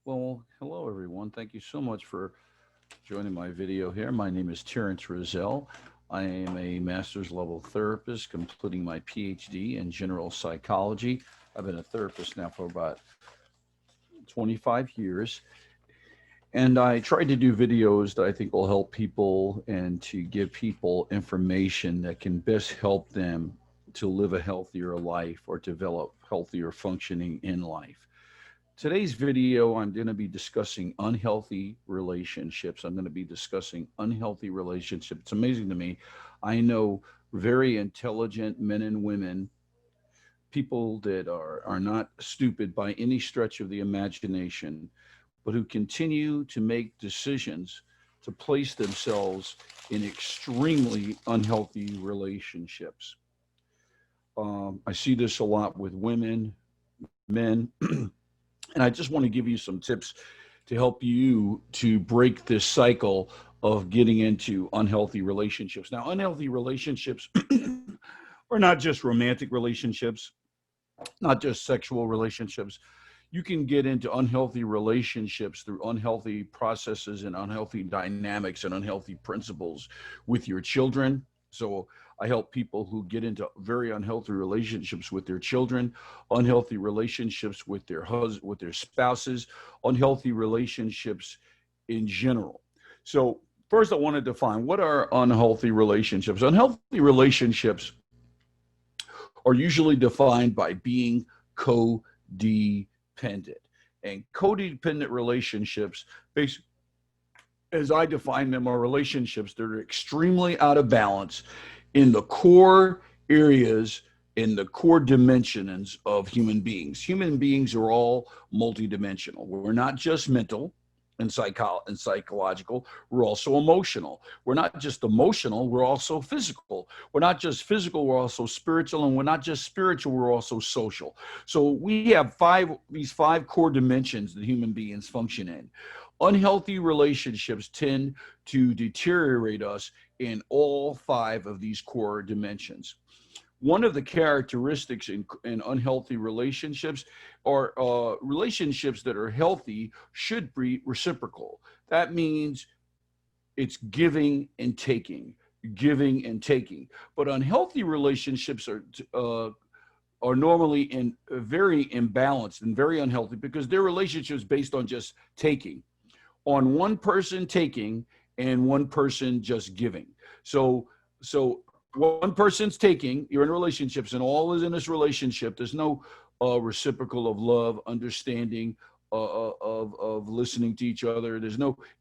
Well, hello everyone. Thank you so much for joining my video here. My name is Terrence Rizell. I am a master's level therapist completing my PhD in general psychology. I've been a therapist now for about 25 years, and I try to do videos that I think will help people and to give people information that can best help them to live a healthier life or develop healthier functioning in life. Today's video, I'm going to be discussing unhealthy relationships. I'm going to be discussing unhealthy relationships. It's amazing to me. I know very intelligent men and women, people that are not stupid by any stretch of the imagination, but who continue to make decisions to place themselves in extremely unhealthy relationships. I see this a lot with women, men. And I just want to give you some tips to help you to break this cycle of getting into unhealthy relationships. Now, unhealthy relationships are not just romantic relationships, not just sexual relationships. You can get into unhealthy relationships through unhealthy processes and unhealthy dynamics and unhealthy principles with your children. So I help people who get into very unhealthy relationships with their children, unhealthy relationships with their spouses, unhealthy relationships in general. So first I want to define what are unhealthy relationships. Unhealthy relationships are usually defined by being codependent. And codependent relationships, basically, as I define them, are relationships that are extremely out of balance in the core areas, in the core dimensions of human beings. Human beings are all multidimensional. We're not just mental and psychological, we're also emotional. We're not just emotional, we're also physical. We're not just physical, we're also spiritual, and we're not just spiritual, we're also social. So we have these five core dimensions that human beings function in. Unhealthy relationships tend to deteriorate us in all five of these core dimensions. One of the characteristics in unhealthy relationships are relationships that are healthy should be reciprocal. That means it's giving and taking. But unhealthy relationships are normally in very imbalanced and very unhealthy because they're relationships based on just taking, on one person taking and one person just giving. So one person's taking, you're in relationships, and all is in this relationship. There's no reciprocal of love, understanding, of listening to each other.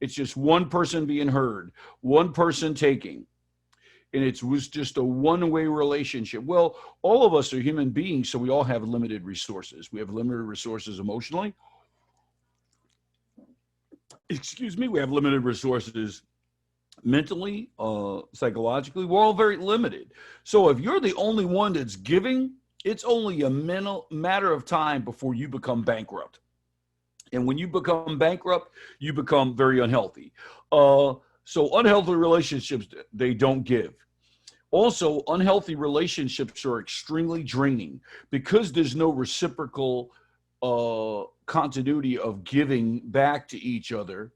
It's just one person being heard, one person taking. And it was just a one-way relationship. Well, all of us are human beings, so we all have limited resources. We have limited resources emotionally. Excuse me, we have limited resources mentally, psychologically. We're all very limited. So if you're the only one that's giving, it's only a matter of time before you become bankrupt. And when you become bankrupt, you become very unhealthy. So unhealthy relationships, they don't give. Also, unhealthy relationships are extremely draining because there's no reciprocal continuity of giving back to each other.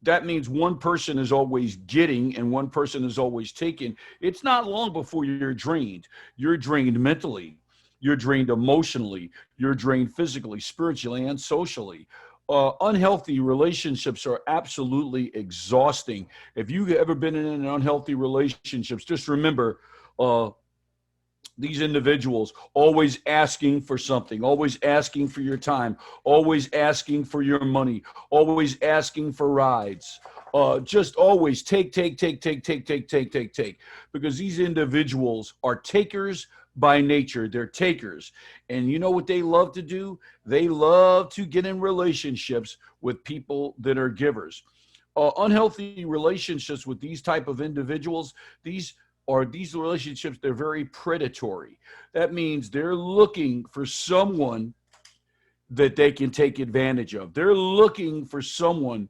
That means one person is always getting and one person is always taking. It's not long before you're drained. You're drained mentally, you're drained emotionally, you're drained physically, spiritually, and socially. Unhealthy relationships are absolutely exhausting. If you've ever been in an unhealthy relationships, just remember, these individuals always asking for something, always asking for your time, always asking for your money, always asking for rides, just always take, because these individuals are takers by nature. They're takers. And you know what they love to do? They love to get in relationships with people that are givers. Unhealthy relationships with these type of individuals, these relationships, they're very predatory. That means they're looking for someone that they can take advantage of. They're looking for someone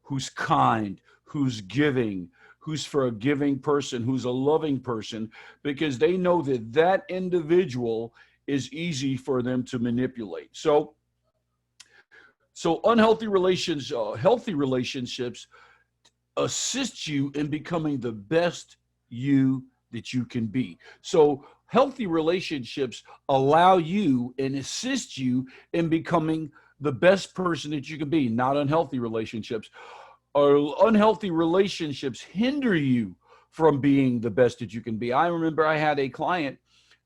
who's kind, who's giving, who's for a giving person, who's a loving person, because they know that that individual is easy for them to manipulate. So So healthy relationships assist you in becoming the best you that you can be. So healthy relationships allow you and assist you in becoming the best person that you can be, not unhealthy relationships. Or unhealthy relationships hinder you from being the best that you can be. I remember I had a client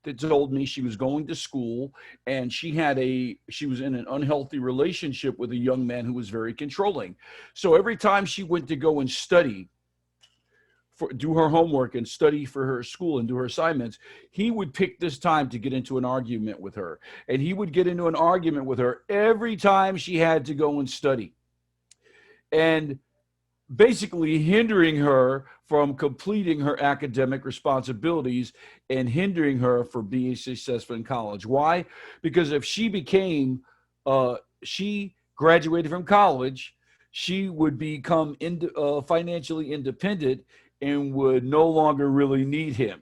that told me she was going to school and she was in an unhealthy relationship with a young man who was very controlling. So every time she went to go and do her homework and study for her school and do her assignments, he would pick this time to get into an argument with her. And he would get into an argument with her every time she had to go and study. And basically hindering her from completing her academic responsibilities and hindering her from being successful in college. Why? Because if she graduated from college, she would become financially independent and would no longer really need him.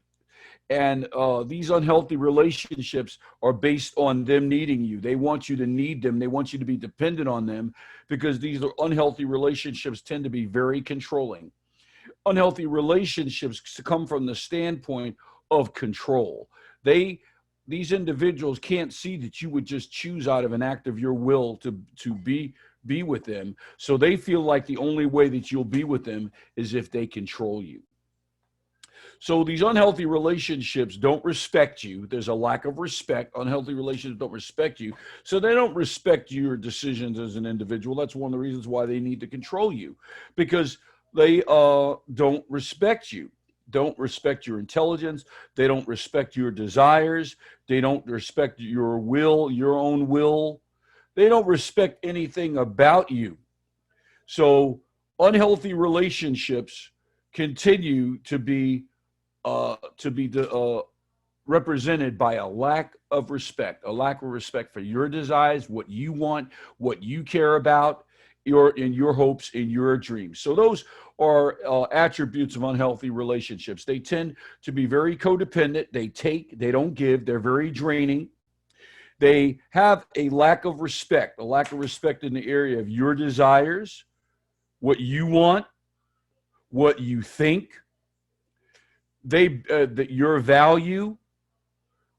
And these unhealthy relationships are based on them needing you. They want you to need them. They want you to be dependent on them because these unhealthy relationships tend to be very controlling. Unhealthy relationships come from the standpoint of control. These individuals can't see that you would just choose out of an act of your will to be with them. So they feel like the only way that you'll be with them is if they control you. So these unhealthy relationships don't respect you. There's a lack of respect. Unhealthy relationships don't respect you. So they don't respect your decisions as an individual. That's one of the reasons why they need to control you, because they don't respect you. Don't respect your intelligence. They don't respect your desires. They don't respect your will, your own will. They don't respect anything about you. So unhealthy relationships continue to be represented by a lack of respect for your desires, what you want, what you care about, your hopes and your dreams. So those are attributes of unhealthy relationships. They tend to be very codependent. They take, they don't give. They're very draining. They have a lack of respect in the area of your desires, what you want, what you think, that your value.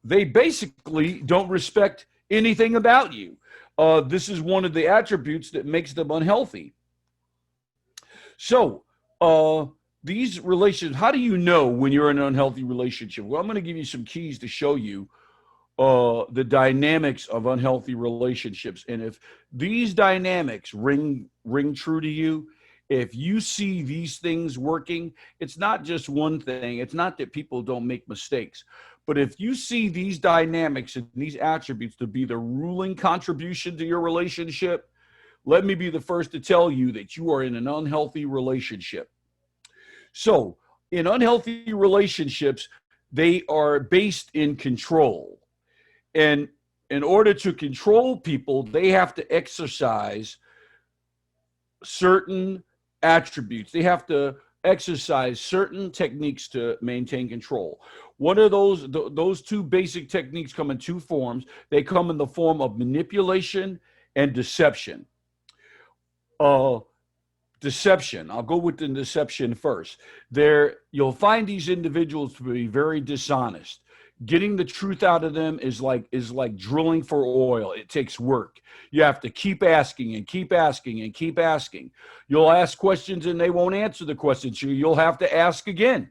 They basically don't respect anything about you. This is one of the attributes that makes them unhealthy. So these relations, how do you know when you're in an unhealthy relationship? Well, I'm going to give you some keys to show you the dynamics of unhealthy relationships. And if these dynamics ring true to you, if you see these things working, it's not just one thing. It's not that people don't make mistakes. But if you see these dynamics and these attributes to be the ruling contribution to your relationship, let me be the first to tell you that you are in an unhealthy relationship. So in unhealthy relationships, they are based in control. And in order to control people, they have to exercise certain attributes. They have to exercise certain techniques to maintain control. One of those two basic techniques come in two forms. They come in the form of manipulation and deception. Deception. I'll go with the deception first. You'll find these individuals to be very dishonest. Getting the truth out of them is like drilling for oil. It takes work. You have to keep asking and keep asking and keep asking. You'll ask questions and they won't answer the questions. You'll have to ask again.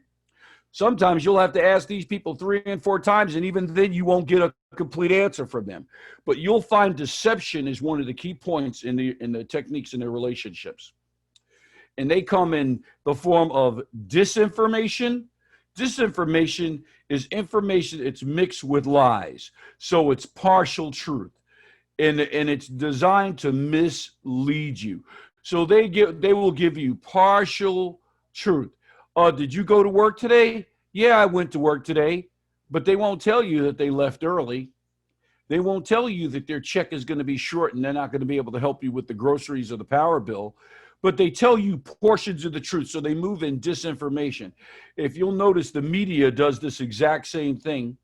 Sometimes you'll have to ask these people 3 and 4 times, and even then you won't get a complete answer from them. But you'll find deception is one of the key points in the techniques in their relationships. And they come in the form of disinformation. Disinformation is information it's mixed with lies. So it's partial truth. And it's designed to mislead you. So they will give you partial truth. Did you go to work today? Yeah, I went to work today. But they won't tell you that they left early. They won't tell you that their check is going to be short and they're not going to be able to help you with the groceries or the power bill. But they tell you portions of the truth. So they move in disinformation. If you'll notice, the media does this exact same thing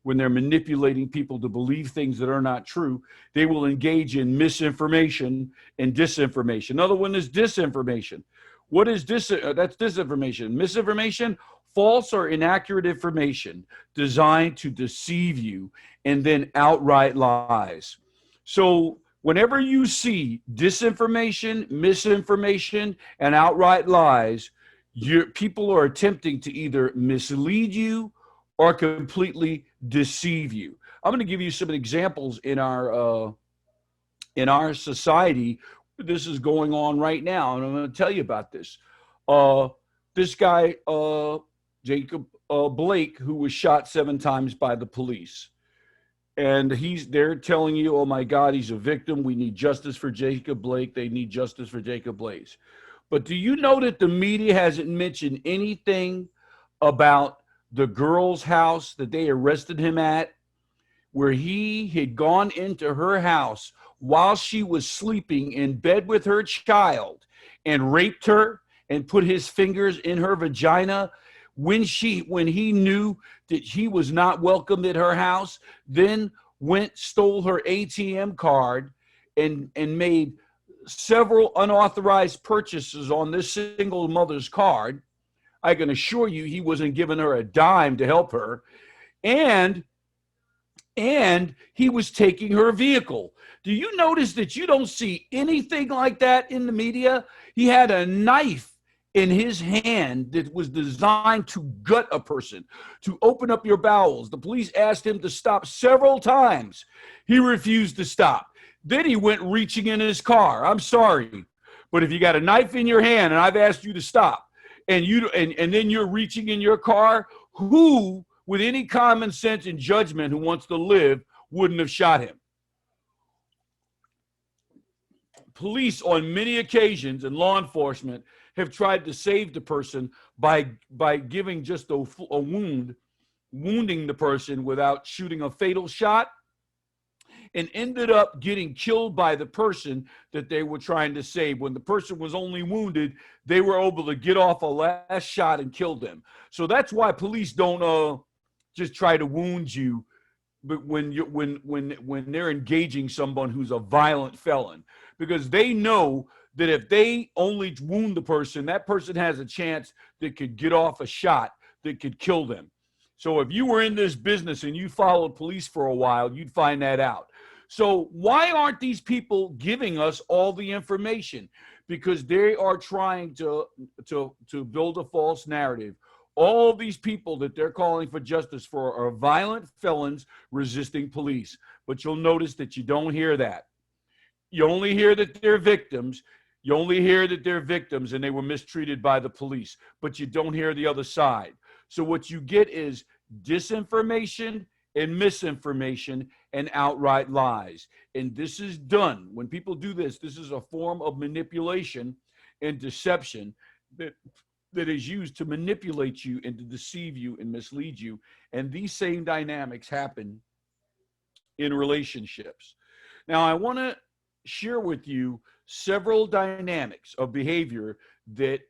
when they're manipulating people to believe things that are not true, they will engage in misinformation and disinformation. Another one is disinformation. What is that's disinformation. Misinformation, false or inaccurate information designed to deceive you, and then outright lies. So whenever you see disinformation, misinformation, and outright lies, people are attempting to either mislead you or completely deceive you. I'm going to give you some examples in our society. This is going on right now, and I'm going to tell you about this. Uh, this guy, Jacob Blake, who was shot 7 times by the police, and they're telling you, oh my God, he's a victim. We need justice for Jacob Blake. They need justice for Jacob Blake. But do you know that the media hasn't mentioned anything about the girl's house that they arrested him at, where he had gone into her house while she was sleeping in bed with her child and raped her and put his fingers in her vagina when he knew that he was not welcome at her house, then stole her ATM card and made several unauthorized purchases on this single mother's card. I can assure you he wasn't giving her a dime to help her. And he was taking her vehicle. Do you notice that you don't see anything like that in the media? He had a knife in his hand that was designed to gut a person, to open up your bowels. The police asked him to stop several times. He refused to stop. Then he went reaching in his car. I'm sorry, but if you got a knife in your hand and I've asked you to stop, and then you're reaching in your car, who with any common sense and judgment who wants to live wouldn't have shot him? Police on many occasions and law enforcement have tried to save the person by giving just a wounding the person without shooting a fatal shot, and ended up getting killed by the person that they were trying to save. When the person was only wounded, they were able to get off a last shot and kill them. So that's why police don't just try to wound you, but when they're engaging someone who's a violent felon, because they know that if they only wound the person, that person has a chance that could get off a shot that could kill them. So if you were in this business and you followed police for a while, you'd find that out. So why aren't these people giving us all the information? Because they are trying to build a false narrative. All these people that they're calling for justice for are violent felons resisting police. But you'll notice that you don't hear that. You only hear that they're victims. You only hear that they're victims and they were mistreated by the police. But you don't hear the other side. So what you get is disinformation and misinformation and outright lies. And this is done. When people do this, this is a form of manipulation and deception that is used to manipulate you and to deceive you and mislead you. And these same dynamics happen in relationships. Now, I want to share with you several dynamics of behavior that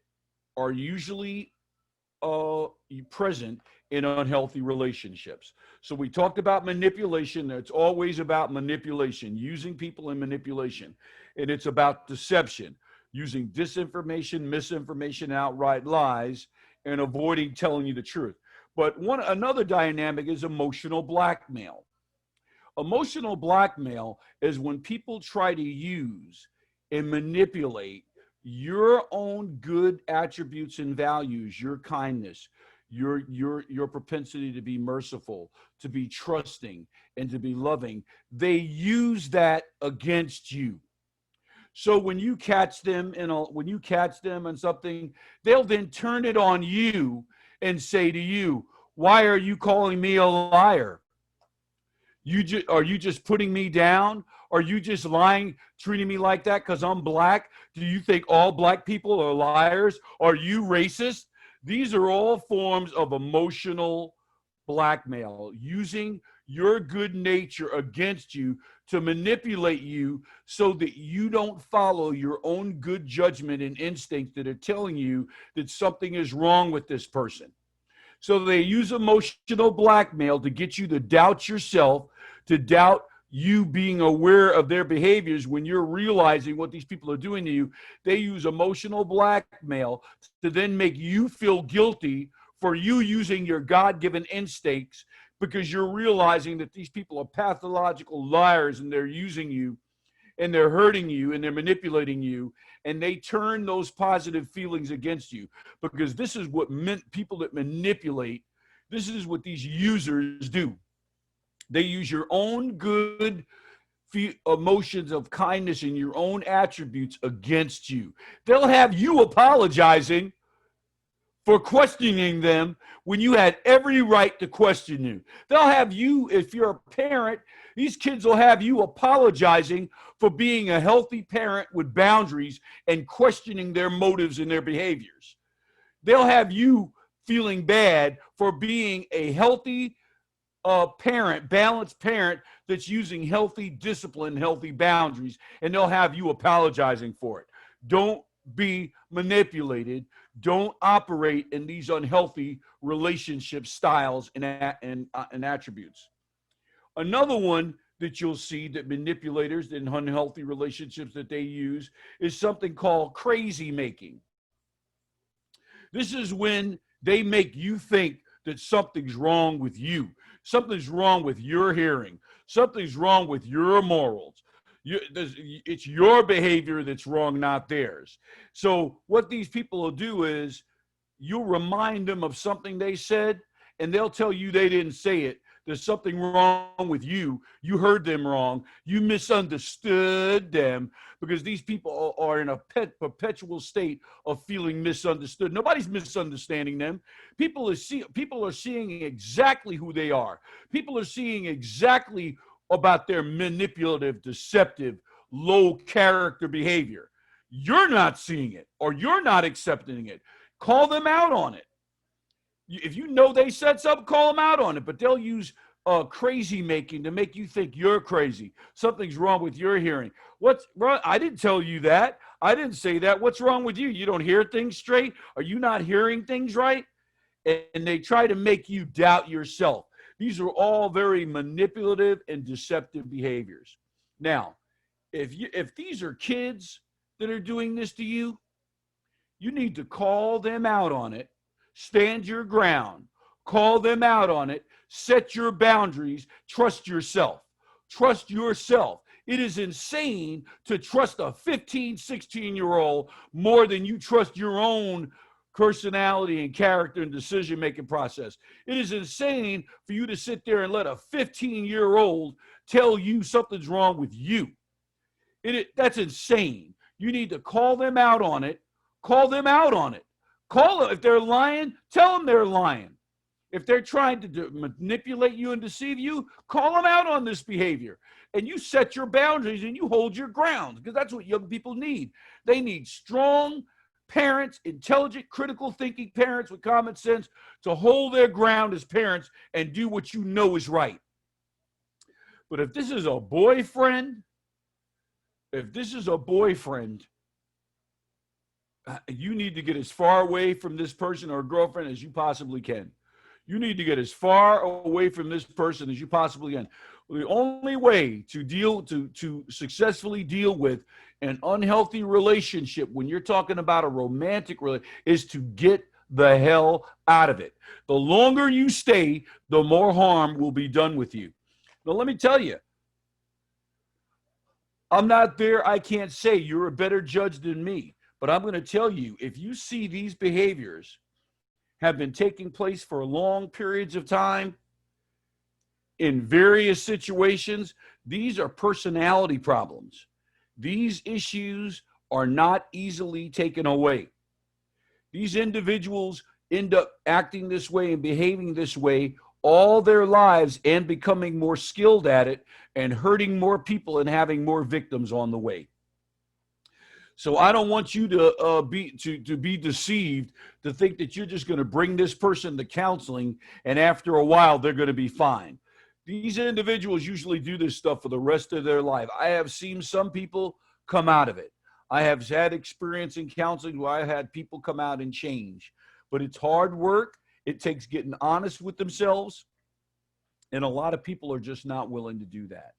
are usually present in unhealthy relationships. So we talked about manipulation. It's always about manipulation, using people in manipulation. And it's about deception, using disinformation, misinformation, outright lies, and avoiding telling you the truth. But another dynamic is emotional blackmail. Emotional blackmail is when people try to use and manipulate your own good attributes and values, your kindness, your propensity to be merciful, to be trusting, and to be loving. They use that against you. So when you catch them on something, they'll then turn it on you and say to you, "Why are you calling me a liar? Are you just putting me down? Are you just lying, treating me like that because I'm black? Do you think all black people are liars? Are you racist?" These are all forms of emotional blackmail, using your good nature against you to manipulate you so that you don't follow your own good judgment and instincts that are telling you that something is wrong with this person. So they use emotional blackmail to get you to doubt yourself, to doubt you being aware of their behaviors when you're realizing what these people are doing to you. They use emotional blackmail to then make you feel guilty for you using your God-given instincts, because you're realizing that these people are pathological liars and they're using you and they're hurting you and they're manipulating you, and they turn those positive feelings against you. Because this is what people that manipulate, this is what these users do. They use your own good emotions of kindness and your own attributes against you. They'll have you apologizing for questioning them when you had every right to question you. They'll have you, if you're a parent, these kids will have you apologizing for being a healthy parent with boundaries and questioning their motives and their behaviors. They'll have you feeling bad for being a healthy parent, balanced parent that's using healthy discipline, healthy boundaries, and they'll have you apologizing for it. Don't be manipulated. Don't operate in these unhealthy relationship styles and attributes. Another one that you'll see that manipulators in unhealthy relationships that they use is something called crazy making. This is when they make you think that something's wrong with you. Something's wrong with your hearing. Something's wrong with your morals. It's your behavior that's wrong, not theirs. So what these people will do is you'll remind them of something they said, and they'll tell you they didn't say it. There's something wrong with you. You heard them wrong. You misunderstood them, because these people are in a perpetual state of feeling misunderstood. Nobody's misunderstanding them. People are seeing exactly who they are. People are seeing exactly about their manipulative, deceptive, low character behavior. You're not seeing it, or you're not accepting it. Call them out on it. If you know they said something, call them out on it. But they'll use crazy making to make you think you're crazy. Something's wrong with your hearing. What's wrong? I didn't tell you that. I didn't say that. What's wrong with you? You don't hear things straight? Are you not hearing things right? And they try to make you doubt yourself. These are all very manipulative and deceptive behaviors. Now, if these are kids that are doing this to you, you need to call them out on it. Stand your ground. Call them out on it. Set your boundaries. Trust yourself. Trust yourself. It is insane to trust a 15, 16-year-old more than you trust your own personality and character and decision-making process. It is insane for you to sit there and let a 15-year-old tell you something's wrong with you. That's insane. You need to call them out on it. Call them out on it. Call them. If they're lying, tell them they're lying. If they're trying to manipulate you and deceive you, call them out on this behavior. And you set your boundaries and you hold your ground, because that's what young people need. They need strong parents, intelligent, critical thinking parents with common sense to hold their ground as parents and do what you know is right. But if this is a boyfriend, you need to get as far away from this person or girlfriend as you possibly can. You need to get as far away from this person as you possibly can. The only way to successfully deal with an unhealthy relationship, when you're talking about a romantic relationship, is to get the hell out of it. The longer you stay, the more harm will be done with you. Now, let me tell you, I'm not there. I can't say you're a better judge than me. But I'm going to tell you, if you see these behaviors have been taking place for long periods of time in various situations, these are personality problems. These issues are not easily taken away. These individuals end up acting this way and behaving this way all their lives and becoming more skilled at it and hurting more people and having more victims on the way. So I don't want you to be deceived to think that you're just going to bring this person to counseling and after a while they're going to be fine. These individuals usually do this stuff for the rest of their life. I have seen some people come out of it. I have had experience in counseling where I had people come out and change. But it's hard work. It takes getting honest with themselves. And a lot of people are just not willing to do that.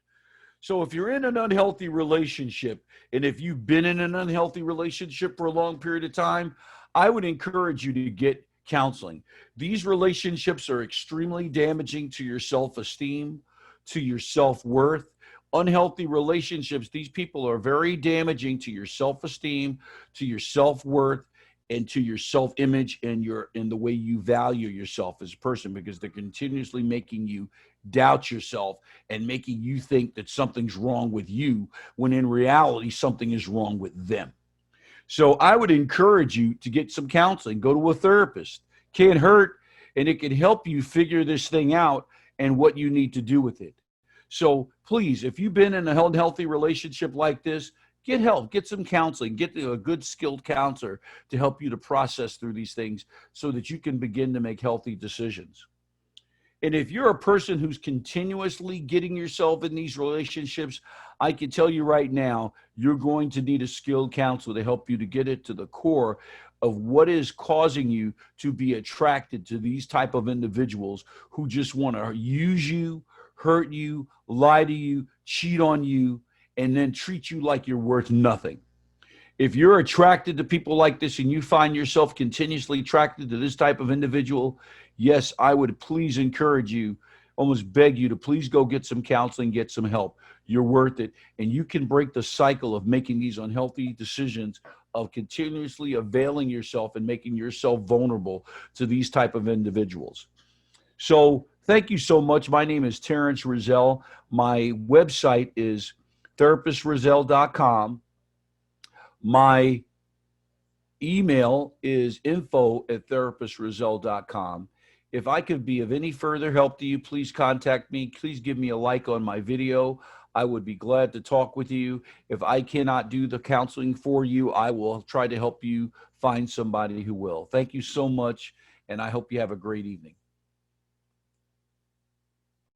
So if you're in an unhealthy relationship, and if you've been in an unhealthy relationship for a long period of time, I would encourage you to get counseling. These relationships are extremely damaging to your self-esteem, to your self-worth. Unhealthy relationships, these people are very damaging to your self-esteem, to your self-worth, and to your self-image and the way you value yourself as a person, because they're continuously making you doubt yourself and making you think that something's wrong with you when in reality something is wrong with them. So I would encourage you to get some counseling. Go to a therapist. Can't hurt, and it can help you figure this thing out and what you need to do with it. So please, if you've been in a unhealthy relationship like this, get help, get some counseling, get a good skilled counselor to help you to process through these things so that you can begin to make healthy decisions. And if you're a person who's continuously getting yourself in these relationships, I can tell you right now, you're going to need a skilled counselor to help you to get it to the core of what is causing you to be attracted to these type of individuals who just want to use you, hurt you, lie to you, cheat on you, and then treat you like you're worth nothing. If you're attracted to people like this and you find yourself continuously attracted to this type of individual, yes, I would please encourage you, almost beg you to please go get some counseling, get some help. You're worth it. And you can break the cycle of making these unhealthy decisions of continuously availing yourself and making yourself vulnerable to these type of individuals. So thank you so much. My name is Terrence Rizal. My website is therapistrizal.com. My email is info@therapistrizal.com. If I could be of any further help to you, please contact me. Please give me a like on my video. I would be glad to talk with you. If I cannot do the counseling for you, I will try to help you find somebody who will. Thank you so much, and I hope you have a great evening.